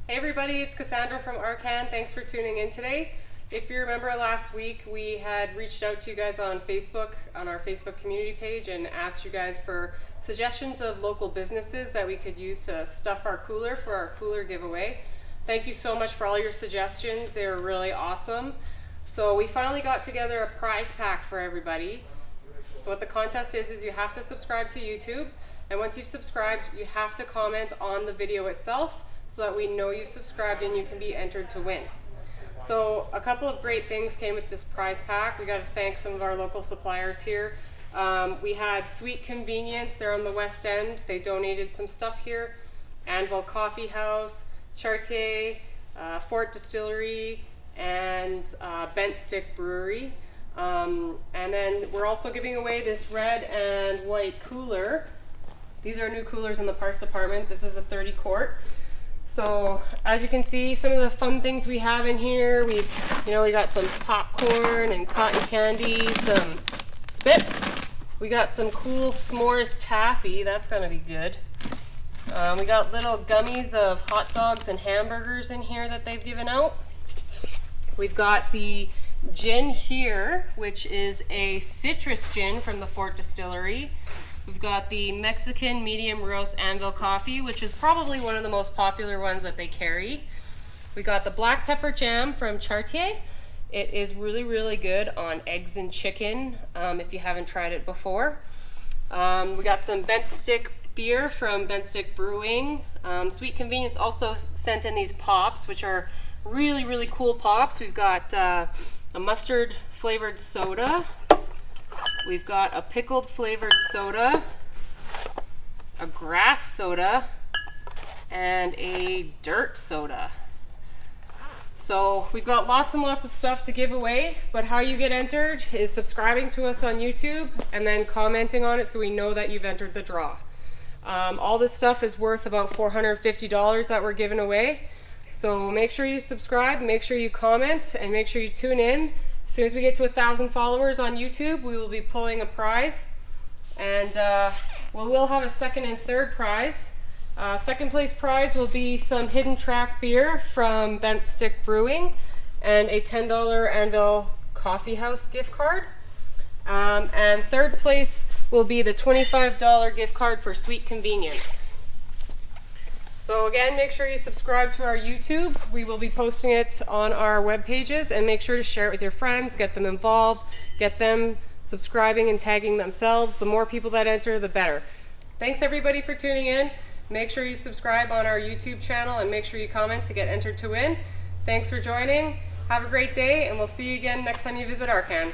Hey everybody, it's Cassandra from Arrkann. Thanks for tuning in today. If you remember last week, we had reached out to you guys on Facebook, on our Facebook community page, and asked you guys for suggestions of local businesses that we could use to stuff our cooler for our cooler giveaway. Thank you so much for all your suggestions. They were really awesome. So we finally got together a prize pack for everybody. So what the contest is you have to subscribe to YouTube, and once you've subscribed, you have to comment on the video itself so that we know you subscribed and you can be entered to win. So a couple of great things came with this prize pack. We got to thank some of our local suppliers here. We had Sweet Convenience, they're on the West End. They donated some stuff here. Anvil Coffee House, Chartier, Fort Distillery, and Bent Stick Brewery. And then we're also giving away this red and white cooler. These are new coolers in the parts department. This is a 30 quart. So as you can see, some of the fun things we have in here, we got some popcorn and cotton candy, some spits. We got some cool s'mores taffy. That's gonna be good. We got little gummies of hot dogs and hamburgers in here that they've given out. We've got the gin here, which is a citrus gin from the Fort Distillery. We've got the Mexican medium roast Anvil coffee, which is probably one of the most popular ones that they carry. We got the black pepper jam from Chartier. It is really, really good on eggs and chicken, if you haven't tried it before. We got some Bent Stick beer from Bent Stick Brewing. Sweet Convenience also sent in these pops, which are really, really cool pops. We've got a mustard flavored soda. We've got a pickled flavored soda, a grass soda, and a dirt soda. So we've got lots and lots of stuff to give away, but how you get entered is subscribing to us on YouTube and then commenting on it so we know that you've entered the draw. All this stuff is worth about $450 that we're giving away. So make sure you subscribe, make sure you comment, and make sure you tune in. As soon as we get to 1,000 followers on YouTube, we will be pulling a prize, and we will have a second and third prize. Second place prize will be some Hidden Track beer from Bent Stick Brewing and a $10 Anvil Coffee House gift card. And third place will be the $25 gift card for Sweet Convenience. So again, make sure you subscribe to our YouTube. We will be posting it on our web pages, and make sure to share it with your friends, get them involved, get them subscribing and tagging themselves. The more people that enter, the better. Thanks everybody for tuning in. Make sure you subscribe on our YouTube channel and make sure you comment to get entered to win. Thanks for joining. Have a great day, and we'll see you again next time you visit Arrkann.